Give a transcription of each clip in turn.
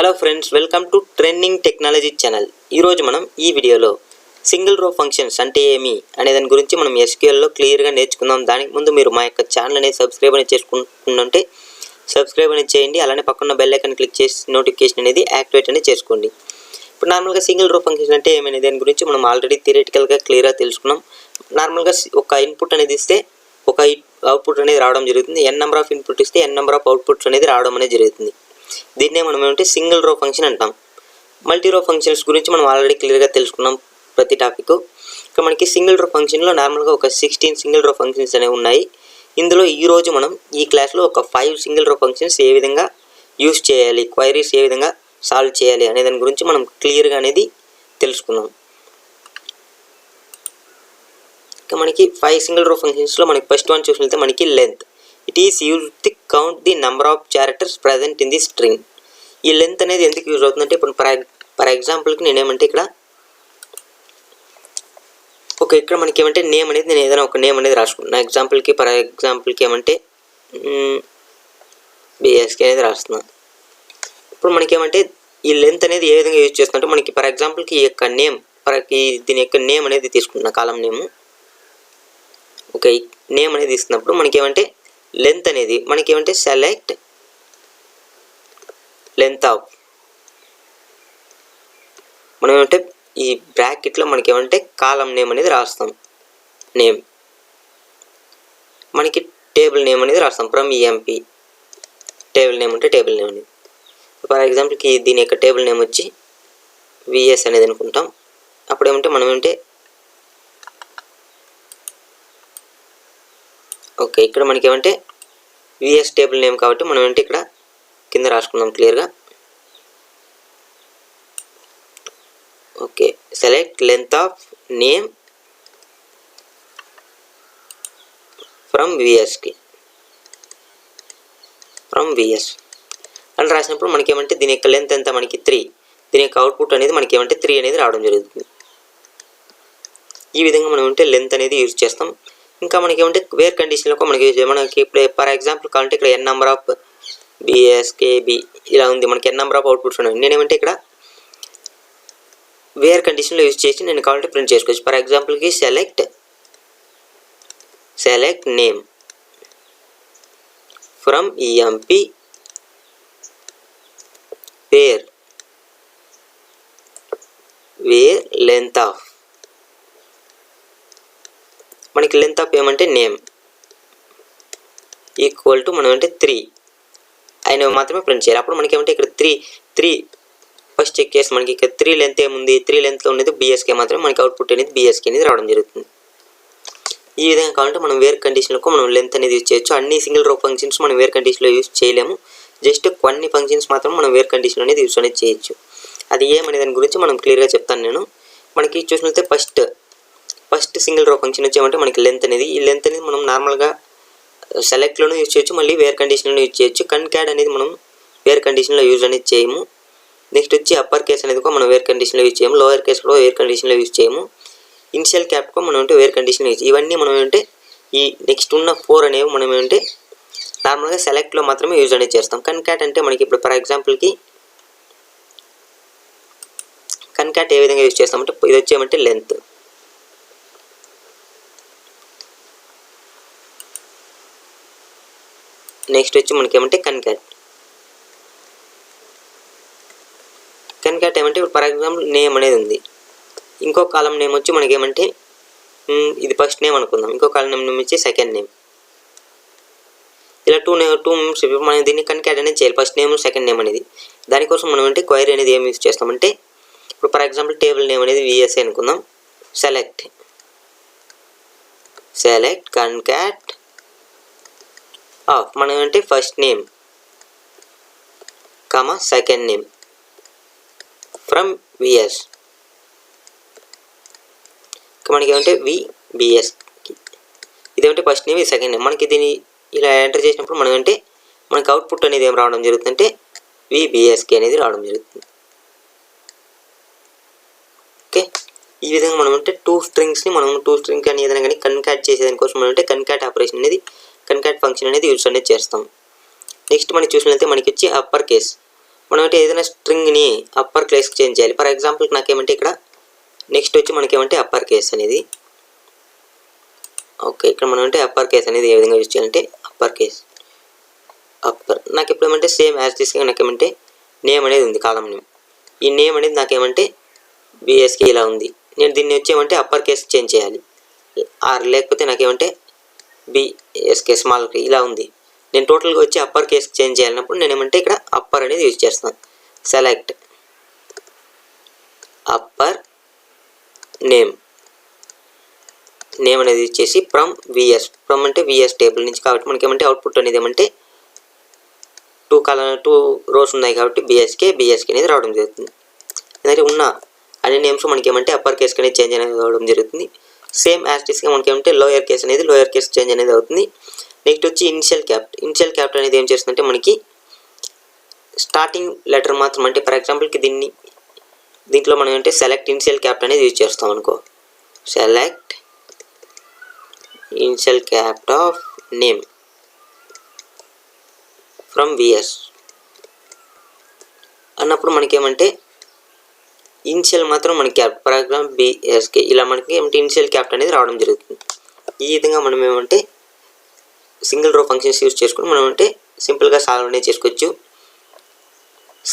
Hello friends, welcome to trending technology channel. ఈరోజు మనం ఈ వీడియోలో సింగిల్ రో ఫంక్షన్స్ అంటే ఏమి అనే దాని గురించి మనం ఎస్క్యూఎల్లో క్లియర్గా నేర్చుకుందాం. దానికి ముందు మీరు మా యొక్క ఛానల్ అనేది సబ్స్క్రైబ్ అనేది చేసుకుంటుంటే సబ్స్క్రైబ్ అనేది చేయండి. అలానే పక్కన బెల్ ఐకాన్ క్లిక్ చేసి నోటిఫికేషన్ అనేది యాక్టివేట్ అనేది చేసుకోండి. ఇప్పుడు నార్మల్గా సింగిల్ రో ఫంక్షన్స్ అంటే ఏమనే దాని గురించి మనం ఆల్రెడీ థియరిటికల్గా క్లియర్గా తెలుసుకున్నాం. నార్మల్గా ఒక ఇన్పుట్ అనేది ఇస్తే ఒక అవుట్పుట్ అనేది రావడం జరుగుతుంది. ఎన్ నెంబర్ ఆఫ్ ఇన్పుట్ ఇస్తే ఎన్ నెంబర్ ఆఫ్ అవుట్పుట్స్ అనేది రావడం అనేది జరుగుతుంది. దీన్నే మనం ఏమంటే సింగిల్ రో ఫంక్షన్ అంటాం. మల్టీ రో ఫంక్షన్స్ గురించి మనం ఆల్రెడీ క్లియర్గా తెలుసుకున్నాం ప్రతి టాపిక్. ఇక్కడ మనకి సింగిల్ రో ఫంక్షన్లో నార్మల్గా ఒక 16 సింగిల్ రో ఫంక్షన్స్ అనేవి ఉన్నాయి. ఇందులో ఈరోజు మనం ఈ క్లాస్లో ఒక 5 సింగిల్ రో ఫంక్షన్స్ ఏ విధంగా యూస్ చేయాలి, క్వైరీస్ ఏ విధంగా సాల్వ్ చేయాలి అనే దాని గురించి మనం క్లియర్గా అనేది తెలుసుకుందాం. ఇక మనకి 5 సింగిల్ రో ఫంక్షన్స్లో మనకి ఫస్ట్ వన్ చూసినట్లయితే మనకి length. It is use to count the number of characters present in the string. ఈ లెంత్ అనేది ఎందుకు యూజ్ అవుతుందంటే ఇప్పుడు ఫర్ ఎగ్జాంపుల్కి నేనేమంటే ఇక్కడ మనకి ఏమంటే నేమ్ అనేది నేను ఏదైనా ఒక నేమ్ అనేది రాసుకుంటున్నా. ఫర్ ఎగ్జాంపుల్కి ఏమంటే బిఎస్కే అనేది రాస్తున్నాను. ఇప్పుడు మనకేమంటే ఈ లెంత్ అనేది ఏ విధంగా యూజ్ చేస్తుందంటే మనకి ఫర్ ఎగ్జాంపుల్కి ఈ యొక్క నేమ్ దీని యొక్క నేమ్ అనేది తీసుకుంటున్నా, కాలం నేము. నేమ్ అనేది తీసుకున్నప్పుడు మనకేమంటే లెంత్ అనేది మనకేమంటే సెలెక్ట్ లెంత్ ఆఫ్, మనం ఏమంటే ఈ బ్రాకెట్లో మనకేమంటే కాలం నేమ్ అనేది రాస్తాం. నేమ్ మనకి టేబుల్ నేమ్ అనేది రాస్తాం ఫ్రమ్ ఈఎంపీ. టేబుల్ నేమ్ అంటే టేబుల్ నేమ్ అనేది ఫర్ ఎగ్జాంపుల్కి దీని యొక్క టేబుల్ నేమ్ వచ్చి విఎస్ అనేది అనుకుంటాం. అప్పుడు ఏమంటే మనం ఏమంటే ఇక్కడ మనకి ఏమంటే విఎస్ టేబుల్ నేమ్ కాబట్టి మనం ఏంటి ఇక్కడ కింద రాసుకుందాం క్లియర్గా. Select length of name from VS అని రాసినప్పుడు మనకి ఏమంటే దీని యొక్క లెంత్ ఎంత మనకి 3. దీని యొక్క అవుట్పుట్ అనేది మనకి ఏమంటే 3 అనేది రావడం జరుగుతుంది. ఈ విధంగా మనం అంటే లెంత్ అనేది యూజ్ చేస్తాం. ఇంకా మనకి ఏమంటే వేర్ కండిషన్లో మనకి ఇప్పుడు ఫర్ ఎగ్జాంపుల్ కావాలంటే ఇక్కడ ఎన్ నెంబర్ ఆఫ్ బిఎస్కేబి ఇలా ఉంది, మనకి ఎన్ నెంబర్ ఆఫ్ అవుట్పుట్స్ ఉన్నాయి. నేనేమంటే ఇక్కడ వేర్ కండిషన్లో యూజ్ చేసి నేను కావాలంటే ప్రింట్ చేసుకోవచ్చు. ఫర్ ఎగ్జాంపుల్కి select name from EMP where length of, మనకి లెంత్ ఆఫ్ ఏమంటే నేమ్ ఈక్వల్ టు మనం అంటే 3 అయినవి మాత్రమే ప్రింట్ చేయాలి. అప్పుడు మనకి ఏమంటే ఇక్కడ 3 ఫస్ట్ చెక్ చేసి మనకి ఇక్కడ 3 లెంత్ ఏముంది, 3 లెంత్లో ఉండేది బిఎస్కే మాత్రమే, మనకి అవుట్పుట్ అనేది బిఎస్కే అనేది రావడం జరుగుతుంది. ఈ విధంగా కావాలంటే మనం వేర్ కండిషన్లో మనం లెంత్ అనేది యూజ్ చేయొచ్చు. అన్ని సింగిల్ రో ఫంక్షన్స్ మనం వేర్ కండిషన్లో యూజ్ చేయలేము. జస్ట్ కొన్ని ఫంక్షన్స్ మాత్రం మనం వేర్ కండిషన్ అనేది యూజ్ అనేది చేయొచ్చు. అది ఏమనే దాని గురించి మనం క్లియర్గా చెప్తాను నేను. మనకి చూసినట్లయితే ఫస్ట్ సింగిల్ రో ఫంక్షన్ వచ్చేమంటే మనకి లెంత్ అనేది, ఈ లెంత్ అనేది మనం నార్మల్గా సెలెక్ట్లోనూ యూజ్ చేయొచ్చు, మళ్ళీ వేర్ కండిషన్లో యూజ్ చేయొచ్చు. కన్కాడ్ అనేది మనం వేర్ కండిషన్లో యూజ్ అనేది చేయము. నెక్స్ట్ వచ్చి అప్పర్ కేస్ అనేది కూడా మనం వేర్ కండిషన్లో యూజ్ చేయము, లోయర్ కేస్ కూడా వేర్ కండిషన్లో యూజ్ చేయము, ఇనిషియల్ క్యాప్ కూడా మనం అంటే వేర్ కండిషన్లో యూజ్. ఇవన్నీ మనం ఏంటంటే ఈ నెక్స్ట్ ఉన్న 4 అనేవి మనం ఏంటంటే నార్మల్గా సెలెక్ట్లో మాత్రమే యూజ్ అనేది చేస్తాం. కన్కాట్ అంటే మనకి ఇప్పుడు ఫర్ ఎగ్జాంపుల్కి కన్కాట్ ఏ విధంగా యూజ్ చేస్తామంటే ఇది వచ్చేమంటే లెంత్. నెక్స్ట్ వచ్చి మనకి ఏమంటే కన్కాట్ ఏమంటే ఇప్పుడు ఫర్ ఎగ్జాంపుల్ నేమ్ అనేది ఉంది, ఇంకో కాలం నేమ్ వచ్చి మనకి ఏమంటే ఇది ఫస్ట్ నేమ్ అనుకుందాం, ఇంకో కాలం నేమ్ వచ్చి సెకండ్ నేమ్. ఇలా 2 నేమ్స్ మనం దీన్ని కన్కాట్ అనేది చేయాలి, ఫస్ట్ నేమ్ సెకండ్ నేమ్ అనేది. దానికోసం మనం అంటే క్వైరీ అనేది ఏం యూజ్ చేస్తామంటే ఇప్పుడు ఫర్ ఎగ్జాంపుల్ టేబుల్ నేమ్ అనేది విఎస్ఏ అనుకుందాం. సెలెక్ట్ కన్కాట్ ఆఫ్ మనం అంటే first name second name from VS. మనకి ఏమంటే విబిఎస్, ఇదేమంటే ఫస్ట్ నేమ్, ఇది సెకండ్ నేమ్. మనకి దీన్ని ఇలా ఎంటర్ చేసినప్పుడు మనం అంటే మనకి అవుట్పుట్ అనేది ఏం రావడం జరుగుతుందంటే విబిఎస్కే అనేది రావడం జరుగుతుంది. ఈ విధంగా మనం అంటే 2 స్ట్రింగ్స్ని మనం 2 స్ట్రింగ్ కానీ ఏదైనా కానీ కన్కాట్ చేసేదానికోసం మనం అంటే కన్కాట్ ఆపరేషన్ అనేది కన్కాట్ ఫంక్షన్ అనేది యూజ్ అనేది చేస్తాం. నెక్స్ట్ మనం చూసినట్లయితే మనకి వచ్చి అప్పర్ కేస్ మనం అంటే ఏదైనా స్ట్రింగ్ని అప్పర్ కేస్కి చేంజ్ చేయాలి. ఫర్ ఎగ్జాంపుల్ నాకేమంటే ఇక్కడ నెక్స్ట్ వచ్చి మనకేమంటే అప్పర్ కేస్ అనేది, ఓకే ఇక్కడ మనం అంటే అప్పర్ కేస్ అనేది ఏ విధంగా యూజ్ చేయాలంటే అప్పర్ కేస్ అప్పర్. నాకు ఇప్పుడు ఏమంటే సేమ్ యాజ్ తీసుకుని నాకేమంటే నేమ్ అనేది ఉంది, కాలం నేమ్. ఈ నేమ్ అనేది నాకేమంటే బిఎస్కే ఇలా ఉంది. నేను దీన్ని వచ్చేమంటే అప్పర్ కేస్ చేంజ్ చేయాలి, ఆర్ లేకపోతే నాకేమంటే బిఎస్కే స్మాల్ ఇలా ఉంది. నేను టోటల్గా వచ్చి అప్పర్ కేస్ చేంజ్ చేయాలన్నప్పుడు నేను ఏమంటే ఇక్కడ అప్పర్ అనేది యూజ్ చేస్తాను. సెలెక్ట్ అప్పర్ నేమ్, నేమ్ అనేది ఇచ్చేసి ఫ్రమ్ విఎస్, ఫ్రమ్ అంటే విఎస్ టేబుల్ నుంచి కాబట్టి మనకి ఏమంటే అవుట్పుట్ అనేది ఏమంటే 2 రోస్ ఉన్నాయి కాబట్టి బిఎస్కే అనేది రావడం జరుగుతుంది. ఎందుకంటే ఉన్న అన్ని నేమ్స్ మనకి ఏమంటే అప్పర్ కేస్ అనేది చేంజ్ అనేది అవ్వడం జరుగుతుంది. సేమ్ యాస్టిస్గా మనకి ఏమంటే లోయర్ కేస్ చేంజ్ అనేది అవుతుంది. నెక్స్ట్ వచ్చి ఇనిషియల్ క్యాప్ట్ అనేది ఏం చేస్తుందంటే మనకి స్టార్టింగ్ లెటర్ మాత్రం, అంటే ఫర్ ఎగ్జాంపుల్కి దీంట్లో మనం అంటే సెలెక్ట్ ఇనిషియల్ క్యాప్ట్ అనేది యూజ్ చేస్తాం అనుకో. Select initial cap of name from VS అన్నప్పుడు మనకేమంటే ఇనిషియల్ మాత్రం మనకి క్యాప్ట్, ఫర్ ఎగ్జాంపుల్ బిఎస్కే ఇలా మనకి ఏమంటే ఇనిషియల్ క్యాప్ట్ అనేది రావడం జరుగుతుంది. ఈ విధంగా మనం ఏమంటే సింగిల్ రో ఫంక్షన్స్ యూజ్ చేసుకుని మనం అంటే సింపుల్గా సాల్వ్ అనేది చేసుకోవచ్చు.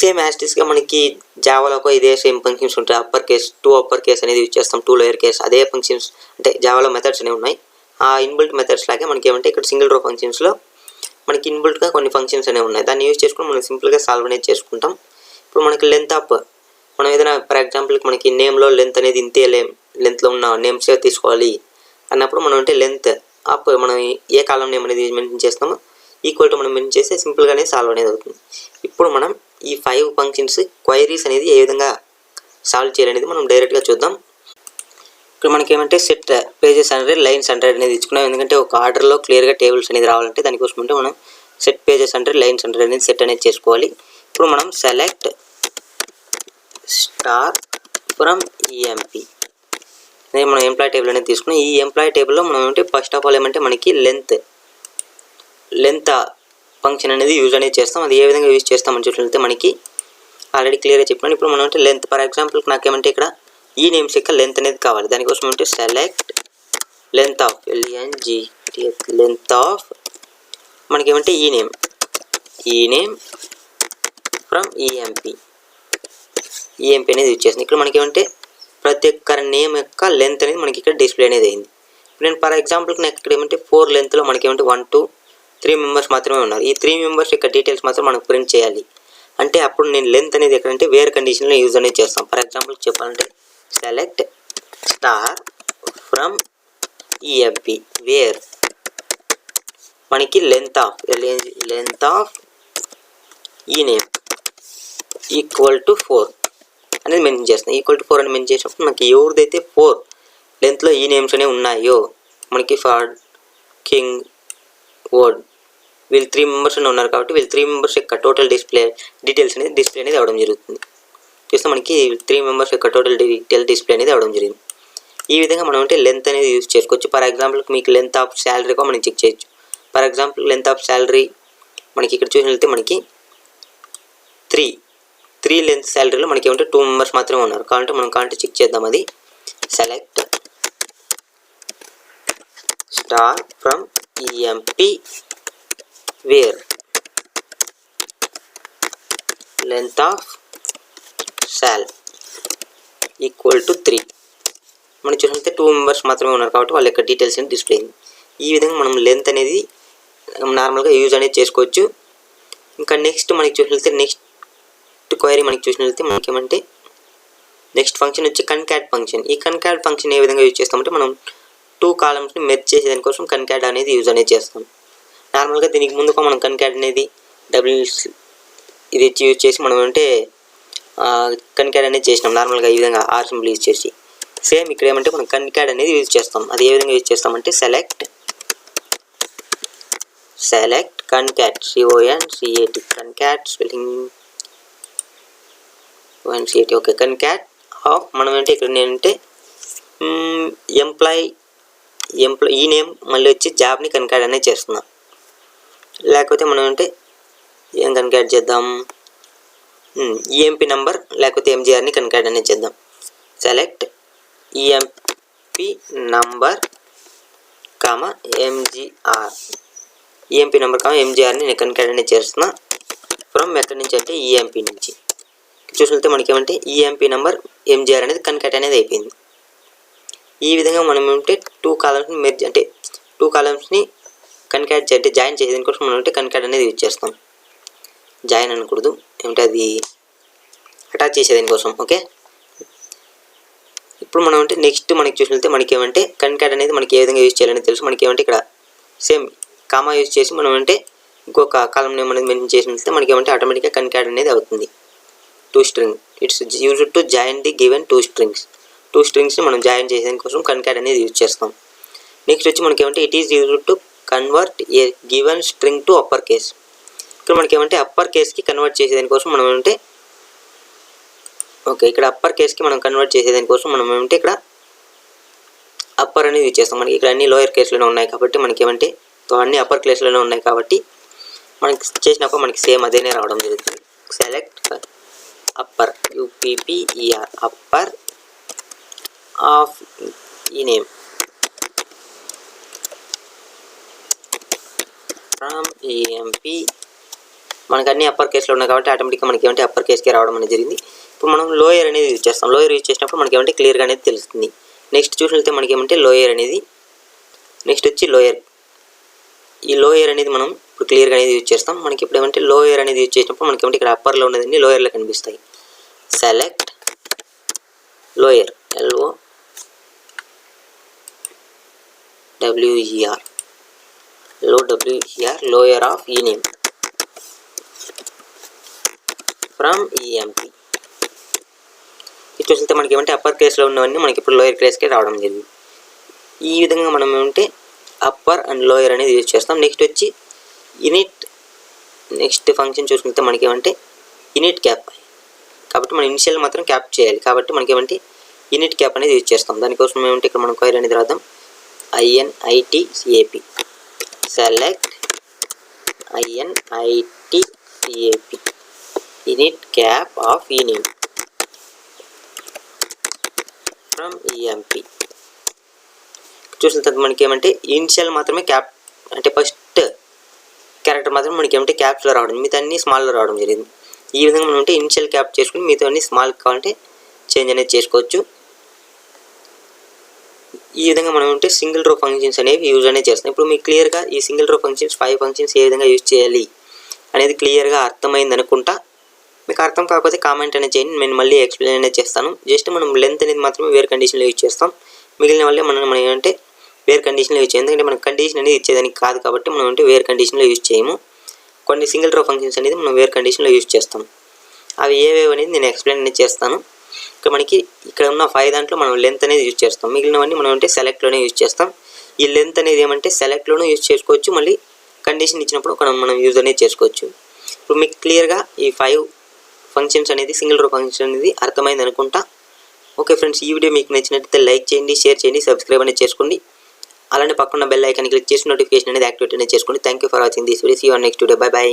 సేమ్ యాస్టిస్గా మనకి జావాలో ఇదే సేమ్ ఫంక్షన్స్ ఉంటాయి. అప్పర్ కేస్ అనేది యూజ్ చేస్తాం, 2 లోయర్ కేస్ అదే ఫంక్షన్స్, అంటే జావాలో మెథడ్స్ అనేవి ఉన్నాయి. ఆ ఇన్బిల్ట్ మెథడ్స్ లాగే మనకి ఏమంటే ఇక్కడ సింగిల్ రో ఫంక్షన్స్లో మనకి ఇన్బిల్ట్గా కొన్ని ఫంక్షన్స్ అనేవి ఉన్నాయి. దాన్ని యూజ్ చేసుకుని మనం సింపుల్గా సాల్వ్ అనేది చేసుకుంటాం. ఇప్పుడు మనకి లెంత్ అప్, మనం ఏదైనా ఫర్ ఎగ్జాంపుల్కి మనకి నేమ్లో లెంత్ అనేది ఇంతే లెంత్లో ఉన్న నేమ్సే తీసుకోవాలి అన్నప్పుడు మనం అంటే లెంత్ అప్ మనం ఏ కాలం నేమ్ అనేది మెన్షన్ చేస్తామో ఈక్వల్ టు మనం మెన్షన్ చేస్తే సింపుల్గానే సాల్వ్ అనేది అవుతుంది. ఇప్పుడు మనం ఈ 5 ఫంక్షన్స్ క్వైరీస్ అనేది ఏ విధంగా సాల్వ్ చేయాలనేది మనం డైరెక్ట్గా చూద్దాం. ఇక్కడ మనకి ఏమంటే సెట్ పేజెస్ 100 లైన్స్ 100 అనేది ఇచ్చుకున్నాం. ఎందుకంటే ఒక ఆర్డర్లో క్లియర్గా టేబుల్స్ అనేది రావాలంటే దానికోసం అంటే మనం సెట్ పేజెస్ 100 లైన్స్ 100 అనేది సెట్ అనేది చేసుకోవాలి. ఇప్పుడు మనం సెలెక్ట్ స్టార్ ఫ్రమ్ ఈఎంపీ అనేది మనం ఎంప్లాయ్ టేబుల్ అనేది తీసుకున్నాం. ఈ ఎంప్లాయ్ టేబుల్లో మనం ఏమంటే ఫస్ట్ ఆఫ్ ఆల్ ఏమంటే మనకి లెంత్ ఫంక్షన్ అనేది యూజ్ అనేది చేస్తాం. అది ఏ విధంగా యూజ్ చేస్తామని చూసినట్లయితే మనకి ఆల్రెడీ క్లియర్గా చెప్పాను. ఇప్పుడు మనం అంటే లెంత్, ఫర్ ఎగ్జాంపుల్కి నాకేమంటే ఇక్కడ ఈ నేమ్స్ యొక్క లెంత్ అనేది కావాలి. దానికోసం అంటే select length of length of మనకి ఏమంటే ఈ నేమ్ ఫ్రమ్ ఈఎంపీ అనేది యూజ్ చేస్తుంది. ఇక్కడ మనకి ఏమంటే ప్రతి ఒక్క నేమ్ యొక్క లెంత్ అనేది మనకి ఇక్కడ డిస్ప్లే అనేది అయింది. ఇప్పుడు నేను ఫర్ ఎగ్జాంపుల్కి నాకు ఇక్కడ ఏమంటే 4 లెంత్లో మనకి ఏమంటే 1 2 3 మెంబర్స్ మాత్రమే ఉన్నారు. ఈ 3 మెంబర్స్ యొక్క డీటెయిల్స్ మాత్రం మనకు ప్రింట్ చేయాలి. అంటే అప్పుడు నేను లెంత్ అనేది ఎక్కడంటే వేర్ కండిషన్లో యూజ్ అనేది చేస్తాం. ఫర్ ఎగ్జాంపుల్కి చెప్పాలంటే select star from EMP where మనకి లెంత్ ఆఫ్ ఈ నేమ్ ఈక్వల్ టు 4 అనేది మెన్షన్ చేస్తాం. ఈక్వల్ టు 4 అని మెన్షన్ చేసినప్పుడు మనకి ఎవరిదైతే 4 లెంత్లో ఈ నేమ్స్ అనేవి ఉన్నాయో మనకి ఫర్ కింగ్ వర్డ్ వీళ్ళు 3 మెంబర్స్ ఉన్నారు కాబట్టి వీళ్ళు 3 మెంబర్స్ యొక్క టోటల్ డీటెయిల్స్ అనేది డిస్ప్లే అనేది అవ్వడం జరుగుతుంది. చూస్తే మనకి 3 మెంబర్స్ యొక్క టోటల్ డీటెయిల్ డిస్ప్లే అనేది అవ్వడం జరిగింది. ఈ విధంగా మనం అంటే లెంత్ అనేది యూజ్ చేసుకోవచ్చు. ఫర్ ఎగ్జాంపుల్కి మీకు లెంత్ ఆఫ్ శాలరీ కూడా మనం చెక్ చేయొచ్చు. For example length of salary మనకి ఇక్కడ చూసినట్లయితే మనకి 3 లెంత్ శాలరీలో మనకి ఏమంటే 2 మెంబర్స్ మాత్రమే ఉన్నారు కాబట్టి మనం చెక్ చేద్దాం. అది select star from EMP where length of sal equal to 3 మనం చూసినట్లయితే 2 మెంబర్స్ మాత్రమే ఉన్నారు కాబట్టి వాళ్ళ యొక్క డీటెయిల్స్ అనేది డిస్ప్లే అయింది. ఈ విధంగా మనం లెంత్ అనేది నార్మల్గా యూజ్ అనేది చేసుకోవచ్చు. ఇంకా నెక్స్ట్ మనకి చూసినట్లయితే నెక్స్ట్ క్వైరీ మనకి చూసినట్లయితే మనకి ఏమంటే నెక్స్ట్ ఫంక్షన్ వచ్చి కన్కాట్ ఫంక్షన్. ఈ కన్కాట్ ఫంక్షన్ ఏ విధంగా యూజ్ చేస్తామంటే మనం 2 కాలమ్స్ని మెర్జ్ చేసే దానికోసం కన్కాట్ అనేది యూజ్ అనేది చేస్తాం. నార్మల్గా దీనికి ముందుగా మనం కన్కాట్ అనేది ఇది యూజ్ చేసి మనం అంటే కన్కాట్ అనేది చేసినాం నార్మల్గా ఈ విధంగా ఆర్ సింబల్ యూజ్ చేసి. సేమ్ ఇక్కడ ఏమంటే మనం కన్కాట్ అనేది యూజ్ చేస్తాం. అది ఏ విధంగా యూజ్ చేస్తామంటే select concat CONCAT concat spelling CAT okay concat of మనం అంటే ఇక్కడ నేనంటే ఎంప్లాయ్ ఈ నేమ్ మళ్ళీ వచ్చి జాబ్ని కన్కాట్ అనేది చేస్తున్నాం. లేకపోతే మనం అంటే ఏం కన్కాట్ చేద్దాం ఈఎంపీ నంబర్ లేకపోతే ఎంజిఆర్ని కన్కాట్ అనేది చేద్దాం. సెలెక్ట్ ఈఎంపీ నంబర్ కామ ఎంజిఆర్. ఈఎంపీ నంబర్ కామ ఎంజిఆర్ని నేను కన్కాట్ అనేది చేస్తున్నా. ఫ్రమ్ ఎక్కడి నుంచి అంటే ఈఎంపీ నుంచి. చూసినట్లయితే మనకి ఏమంటే ఈఎంపీ నంబర్ ఎంజిఆర్ అనేది కన్కాట్ అనేది అయిపోయింది. ఈ విధంగా మనం ఏమంటే 2 కాలమ్స్ని మెర్జ్ అంటే 2 కాలమ్స్ని కన్కాట్ అంటే జాయిన్ చేసేదానికోసం మనం అంటే కన్కాట్ అనేది యూజ్ చేస్తాం. జాయిన్ అనకూడదు, ఏమంటే అది అటాచ్ చేసేదానికోసం. ఓకే, ఇప్పుడు మనం అంటే నెక్స్ట్ మనకి చూసినట్లయితే మనకి ఏమంటే కన్కాట్ అనేది మనకి ఏ విధంగా యూజ్ చేయాలని తెలుసు. మనకి ఏమంటే ఇక్కడ సేమ్ కామా యూజ్ చేసి మనం అంటే ఇంకొక కాలం నేమ్ అనేది మెన్షన్ చేసినట్లయితే మనకి ఏమంటే ఆటోమేటిక్గా కన్కాట్ అనేది అవుతుంది. 2 string it's used to join the given 2 strings. 2 స్ట్రింగ్స్ని మనం జాయిన్ చేసేదానికోసం కన్కాట్ అనేది యూజ్ చేస్తాం. నెక్స్ట్ వచ్చి మనకి ఏమంటే it is used to convert a given string to upper case. ఇక్కడ మనకి ఏమంటే అప్పర్ కేస్కి కన్వర్ట్ చేసేదానికోసం మనం ఏమంటే ఓకే ఇక్కడ అప్పర్ కేస్కి మనం కన్వర్ట్ చేసేదానికోసం మనం ఏమంటే ఇక్కడ అప్పర్ అనేది యూజ్ చేస్తాం. మనకి ఇక్కడ అన్ని లోయర్ కేస్లోనే ఉన్నాయి కాబట్టి మనకి ఏమంటే అన్ని అప్పర్ కేస్లోనే ఉన్నాయి కాబట్టి మనకి చేసినప్పుడు మనకి సేమ్ అదేనే రావడం జరుగుతుంది. Select upper UPPER upper of ఈ నేమ్ ఫ్రమ్ ఈఎంపీ. మనకు అన్ని అప్పర్ కేసులో ఉన్నాయి కాబట్టి ఆటోమేటిక్గా మనకి ఏమంటే అప్పర్ కేస్కి రావడం అనేది జరిగింది. ఇప్పుడు మనం లోయర్ అనేది యూజ్ చేస్తాం. లోయర్ యూజ్ చేసినప్పుడు మనకి ఏమంటే క్లియర్గా అనేది తెలుస్తుంది. నెక్స్ట్ చూసినట్లయితే మనకి ఏమంటే లోయర్ అనేది నెక్స్ట్ వచ్చి లోయర్. ఈ లోయర్ అనేది మనం ఇప్పుడు క్లియర్గా అనేది యూజ్ చేస్తాం. మనకి ఇప్పుడు ఏమంటే లోయర్ అనేది యూజ్ చేసినప్పుడు మనకి ఏమంటే ఇక్కడ అప్పర్లో ఉన్నదండి లోయర్లో కనిపిస్తాయి. Select lower LOWER lower of ఈ నేమ్ ఫ్రమ్ ఈఎంపీ. ఇది చూస్తే మనకి ఏమంటే అప్పర్ కేస్లో ఉన్నవన్నీ మనకి ఇప్పుడు లోయర్ కేస్కే రావడం జరిగింది. ఈ విధంగా మనం ఏమంటే అప్పర్ అండ్ లోయర్ అనేది యూజ్ చేస్తాం. నెక్స్ట్ వచ్చి ఇనిట్. నెక్స్ట్ ఫంక్షన్ చూసుకుంటే మనకి ఏమంటే ఇనిట్ క్యాప్. కాబట్టి మనం ఇనిషియల్ మాత్రం క్యాప్ చేయాలి కాబట్టి మనకి ఏమంటే ఇనిట్ క్యాప్ అనేది యూజ్ చేస్తాం. దానికోసం ఏమంటే ఇక్కడ మనం క్వైరీ అనేది రాద్దాం. INITCAP select INITCAP in it cap of ఈ నేమ్ ఫ్రమ్ ఈఎంపీ. చూసిన తర్వాత మనకి ఏమంటే ఇనిషియల్ మాత్రమే క్యాప్ అంటే ఫస్ట్ క్యారెక్టర్ మాత్రం మనకి ఏమంటే క్యాప్స్లో రావడం, మిగతా అన్ని స్మాల్లో రావడం జరిగింది. ఈ విధంగా మనం అంటే ఇనిషియల్ క్యాప్ చేసుకుని మిగతా అన్ని స్మాల్ కావాలంటే చేంజ్ అనేది చేసుకోవచ్చు. ఈ విధంగా మనం అంటే సింగిల్ రో ఫంక్షన్స్ అనేవి యూజ్ అనేది చేస్తాం. ఇప్పుడు మీకు క్లియర్గా ఈ సింగిల్ రో ఫంక్షన్స్ 5 ఫంక్షన్స్ ఏ విధంగా యూజ్ చేయాలి అనేది క్లియర్గా అర్థమైంది అనుకుంటా. మీకు అర్థం కాకపోతే కామెంట్ అనేది చేయండి, నేను మళ్ళీ ఎక్స్ప్లెయిన్ అనేది చేస్తాను. జస్ట్ మనం లెంత్ అనేది మాత్రమే వేరే కండిషన్లో యూజ్ చేస్తాం. మిగిలిన వల్లే మనం ఏమంటే వేరే కండిషన్లో యూజ్ చేయం. ఎందుకంటే మనం కండిషన్ అనేది ఇచ్చేదానికి కాదు కాబట్టి మనం అంటే వేరే కండిషన్లో యూజ్ చేయము. కొన్ని సింగిల్ రో ఫంక్షన్స్ అనేది మనం వేరే కండిషన్లో యూజ్ చేస్తాం. అవి ఏవేవి అనేది నేను ఎక్స్ప్లెయిన్ అనేది చేస్తాను. ఇక్కడ మనకి ఇక్కడ ఉన్న 5 దాంట్లో మనం లెంత్ అనేది యూజ్ చేస్తాం. మిగిలినవన్నీ మనం అంటే సెలెక్ట్లోనే యూజ్ చేస్తాం. ఈ లెంత్ అనేది ఏమంటే సెలెక్ట్లోనూ యూజ్ చేసుకోవచ్చు, మళ్ళీ కండిషన్ ఇచ్చినప్పుడు మనం యూజ్ అనేది చేసుకోవచ్చు. ఇప్పుడు మీకు క్లియర్గా ఈ 5 ఫంక్షన్స్ అనేది సింగిల్ రో ఫంక్షన్ అనేది అర్థమైంది అనుకుంటా. ఓకే ఫ్రెండ్స్, ఈ వీడియో మీకు నచ్చినట్లయితే లైక్ చేయండి, షేర్ చేయండి, సబ్స్క్రైబ్ అనేది చేసుకోండి. అలానే పక్కన బెల్ ఐకాన్ క్లిక్ చేసి నోటిఫికేషన్ అనేది యాక్టివేట్ అనేది చేసుకోండి. Thank you for watching this video. See you on next video. Bye by.